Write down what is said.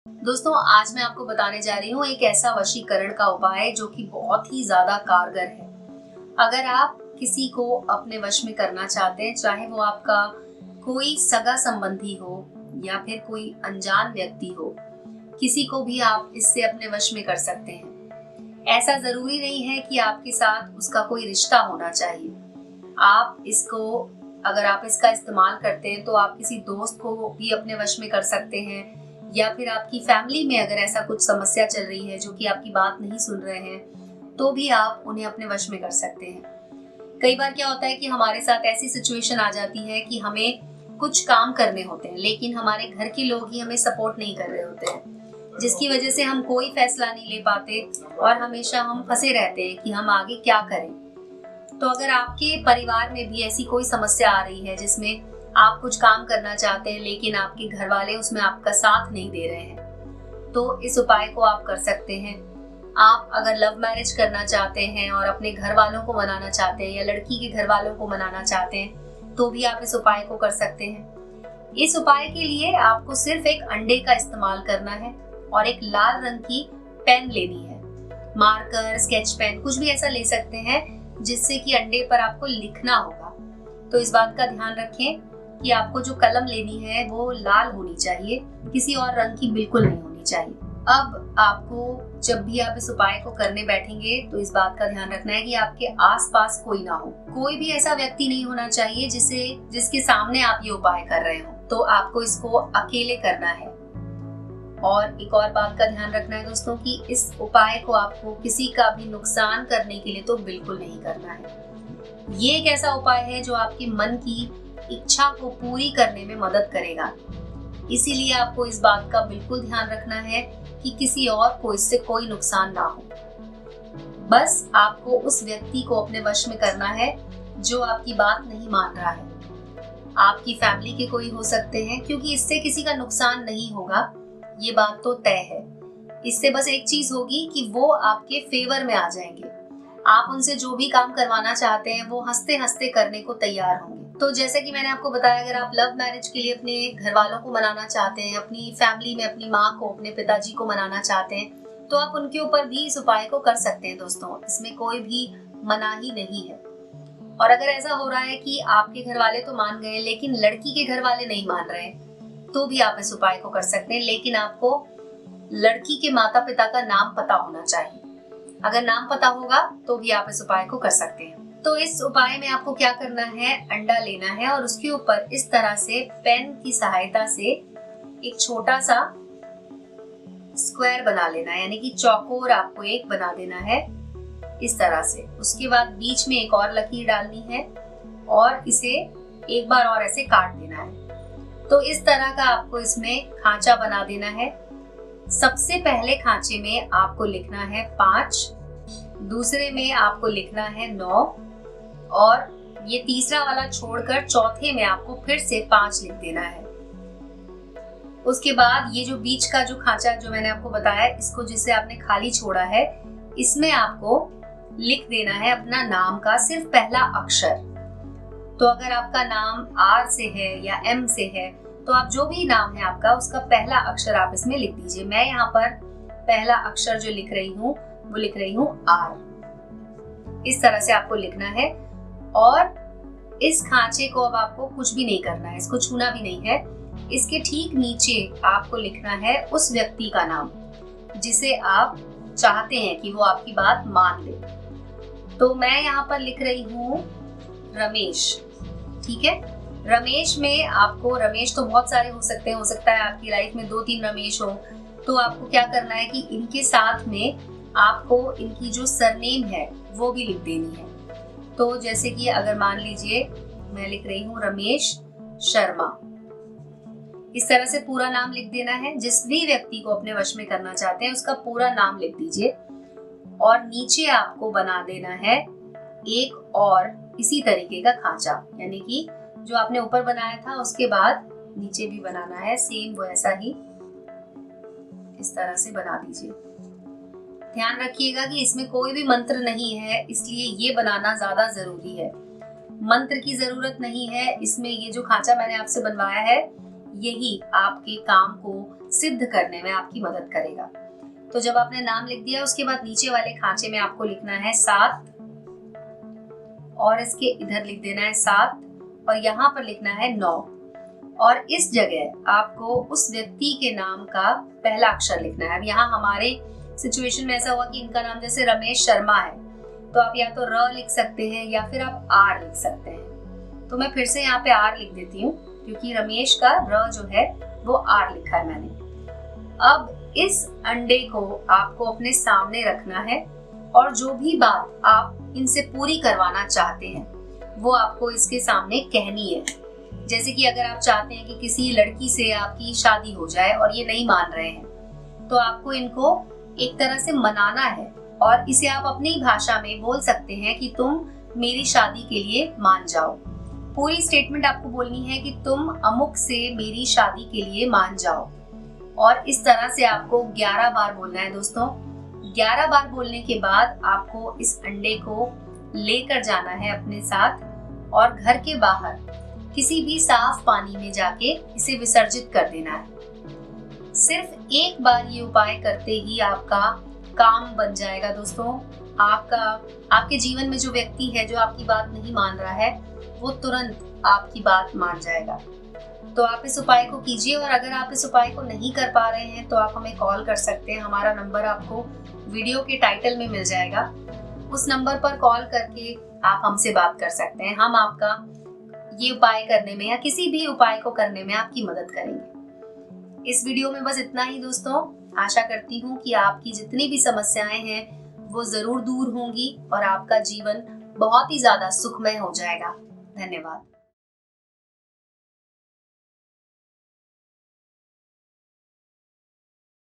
दोस्तों, आज मैं आपको बताने जा रही हूँ एक ऐसा वशीकरण का उपाय जो कि बहुत ही ज़्यादा कारगर है। अगर आप किसी को अपने वश में करना चाहते हैं, चाहे वो आपका कोई सगा संबंधी हो या फिर कोई अनजान व्यक्ति हो, किसी को भी आप इससे अपने वश में कर सकते हैं। ऐसा ज़रूरी नहीं है कि आपके साथ उसका कोई रिश्ता होना चाहिए। आप इसको अगर आप इसका इस्तेमाल करते हैं तो आप किसी दोस्त को भी अपने वश में कर सकते हैं या फिर आपकी फैमिली में अगर ऐसा कुछ समस्या चल रही है जो कि आपकी बात नहीं सुन रहे हैं तो भी आप उन्हें अपने वश में कर सकते हैं। कई बार क्या होता है कि हमारे साथ ऐसी सिचुएशन आ जाती है कि हमें कुछ काम करने होते हैं लेकिन हमारे घर के लोग ही हमें सपोर्ट नहीं कर रहे होते हैं, जिसकी वजह से हम कोई फैसला नहीं ले पाते और हमेशा हम फंसे रहते हैं कि हम आगे क्या करें। तो अगर आपके परिवार में भी ऐसी कोई समस्या आ रही है जिसमें आप कुछ काम करना चाहते हैं लेकिन आपके घर वाले उसमें आपका साथ नहीं दे रहे हैं, तो इस उपाय को आप कर सकते हैं। आप अगर लव मैरिज करना चाहते हैं और अपने घर वालों को मनाना चाहते हैं या लड़की के घर वालों को मनाना चाहते हैं तो भी आप इस उपाय को कर सकते हैं। इस उपाय के लिए आपको सिर्फ एक अंडे का इस्तेमाल करना है और एक लाल रंग की पेन लेनी है। मार्कर, स्केच पेन, कुछ भी ऐसा ले सकते हैं जिससे कि अंडे पर आपको लिखना होगा। तो इस बात का ध्यान रखें कि आपको जो कलम लेनी है वो लाल होनी चाहिए, किसी और रंग की बिल्कुल नहीं होनी चाहिए। अब आपको जब भी आप इस उपाय को करने बैठेंगे तो इस बात का ध्यान रखना है कि आपके आसपास कोई ना हो। कोई भी ऐसा व्यक्ति नहीं होना चाहिए जिसके सामने आप ये उपाय कर रहे हो। तो आपको इसको अकेले करना है। और एक और बात का ध्यान रखना है दोस्तों कि इस उपाय को आपको किसी का भी नुकसान करने के लिए तो बिल्कुल नहीं करना है। ये एक ऐसा उपाय है जो आपके मन की इच्छा को पूरी करने में मदद करेगा। इसीलिए आपको इस बात का बिल्कुल ध्यान रखना है कि किसी और को इससे कोई नुकसान ना हो। बस आपको उस व्यक्ति को अपने वश में करना है जो आपकी बात नहीं मान रहा है। आपकी फैमिली के कोई हो सकते हैं, क्योंकि इससे किसी का नुकसान नहीं होगा, ये बात तो तय है। इससे बस एक चीज होगी कि वो आपके फेवर में आ जाएंगे। आप उनसे जो भी काम करवाना चाहते हैं वो हंसते हंसते करने को तैयार होंगे। तो जैसे कि मैंने आपको बताया, अगर आप लव मैरिज के लिए अपने घर वालों को मनाना चाहते हैं, अपनी फैमिली में अपनी माँ को, अपने पिताजी को मनाना चाहते हैं, तो आप उनके ऊपर भी इस उपाय को कर सकते हैं दोस्तों। इसमें कोई भी मनाही नहीं है। और अगर ऐसा हो रहा है कि आपके घर वाले तो मान गए लेकिन लड़की के घर वाले नहीं मान रहे, तो भी आप इस उपाय को कर सकते हैं, लेकिन आपको लड़की के माता पिता का नाम पता होना चाहिए। अगर नाम पता होगा तो भी आप इस उपाय को कर सकते हैं। तो इस उपाय में आपको क्या करना है, अंडा लेना है और उसके ऊपर इस तरह से पेन की सहायता से एक छोटा सा स्क्वायर बना लेना है, यानी कि चौकोर आपको एक बना देना है इस तरह से। उसके बाद बीच में एक और लकीर डालनी है और इसे एक बार और ऐसे काट देना है। तो इस तरह का आपको इसमें खांचा बना देना है। सबसे पहले खांचे में आपको लिखना है 5, दूसरे में आपको लिखना है 9 और ये तीसरा वाला छोड़कर चौथे में आपको फिर से 5 लिख देना है। उसके बाद ये जो बीच का जो खांचा जो मैंने आपको बताया, इसको जिसे आपने खाली छोड़ा है, इसमें आपको लिख देना है अपना नाम का सिर्फ पहला अक्षर। तो अगर आपका नाम R से है या M से है तो आप जो भी नाम है आपका, उसका पहला अक्षर आप इसमें लिख दीजिए। मैं यहाँ पर पहला अक्षर जो लिख रही हूँ वो लिख रही हूँ R। इस तरह से आपको लिखना है और इस खांचे को अब आपको कुछ भी नहीं करना है, इसको छूना भी नहीं है। इसके ठीक नीचे आपको लिखना है उस व्यक्ति का नाम जिसे आप चाहते हैं कि वो आपकी बात मान ले। तो मैं यहाँ पर लिख रही हूँ रमेश। ठीक है, रमेश में आपको, रमेश तो बहुत सारे हो सकते हैं, हो सकता है आपकी लाइफ में 2-3 रमेश हो। तो आपको क्या करना है कि इनके साथ में आपको इनकी जो सरनेम है वो भी लिख देनी है। तो जैसे कि अगर मान लीजिए मैं लिख रही हूँ रमेश शर्मा, इस तरह से पूरा नाम लिख देना है। जिस भी व्यक्ति को अपने वश में करना चाहते हैं उसका पूरा नाम लिख दीजिए और नीचे आपको बना देना है एक और इसी तरीके का खांचा, यानी कि जो आपने ऊपर बनाया था उसके बाद नीचे भी बनाना है, सेम वैसा ही इस तरह से बना दीजिए। ध्यान रखिएगा कि इसमें कोई भी मंत्र नहीं है, इसलिए ये बनाना ज्यादा जरूरी है। मंत्र की जरूरत नहीं है इसमें। ये जो खांचा मैंने आपसे बनवाया है यही आपके काम को सिद्ध करने में आपकी मदद करेगा। तो जब आपने नाम लिख दिया, उसके बाद नीचे वाले खांचे में आपको लिखना है 7 और इसके इधर लिख देना है 7 और यहाँ पर लिखना है 9 और इस जगह आपको उस व्यक्ति के नाम का पहला अक्षर लिखना है। अब यहाँ हमारे सिचुएशन में ऐसा हुआ कि इनका नाम जैसे रमेश शर्मा है, तो आप या तो र लिख सकते हैं या फिर आप आर लिख सकते हैं। तो मैं फिर से यहाँ पे आर लिख देती हूँ क्योंकि रमेश का र जो है वो आर लिखा है मैंने। अब इस अंडे को आपको अपने सामने रखना है और जो भी बात आप इनसे पूरी करवाना चाहते हैं वो आपको इसके सामने कहनी है। जैसे कि अगर आप चाहते हैं कि किसी लड़की से आपकी शादी हो जाए और ये नहीं मान रहे हैं, तो आपको इनको एक तरह से मनाना है और इसे आप अपनी भाषा में बोल सकते हैं कि तुम मेरी शादी के लिए मान जाओ। पूरी स्टेटमेंट आपको बोलनी है कि तुम अमुक से मेरी शादी के लिए मान जाओ और इस तरह से आपको 11 बार बोलना है दोस्तों। 11 बार बोलने के बाद आपको इस अंडे को लेकर जाना है अपने साथ और घर के बाहर किसी भी साफ पानी में जाके इसे विसर्जित कर देना है। सिर्फ एक बार ये उपाय करते ही आपका काम बन जाएगा दोस्तों। आपके जीवन में जो व्यक्ति है जो आपकी बात नहीं मान रहा है, वो तुरंत आपकी बात मान जाएगा। तो आप इस उपाय को कीजिए और अगर आप इस उपाय को नहीं कर पा रहे हैं तो आप हमें कॉल कर सकते हैं। हमारा नंबर आपको वीडियो के टाइटल में मिल जाएगा। उस नंबर पर कॉल करके आप हमसे बात कर सकते हैं। हम आपका ये उपाय करने में या किसी भी उपाय को करने में आपकी मदद करेंगे। इस वीडियो में बस इतना ही दोस्तों। आशा करती हूँ कि आपकी जितनी भी समस्याएं हैं वो जरूर दूर होंगी और आपका जीवन बहुत ही ज्यादा सुखमय हो जाएगा। धन्यवाद।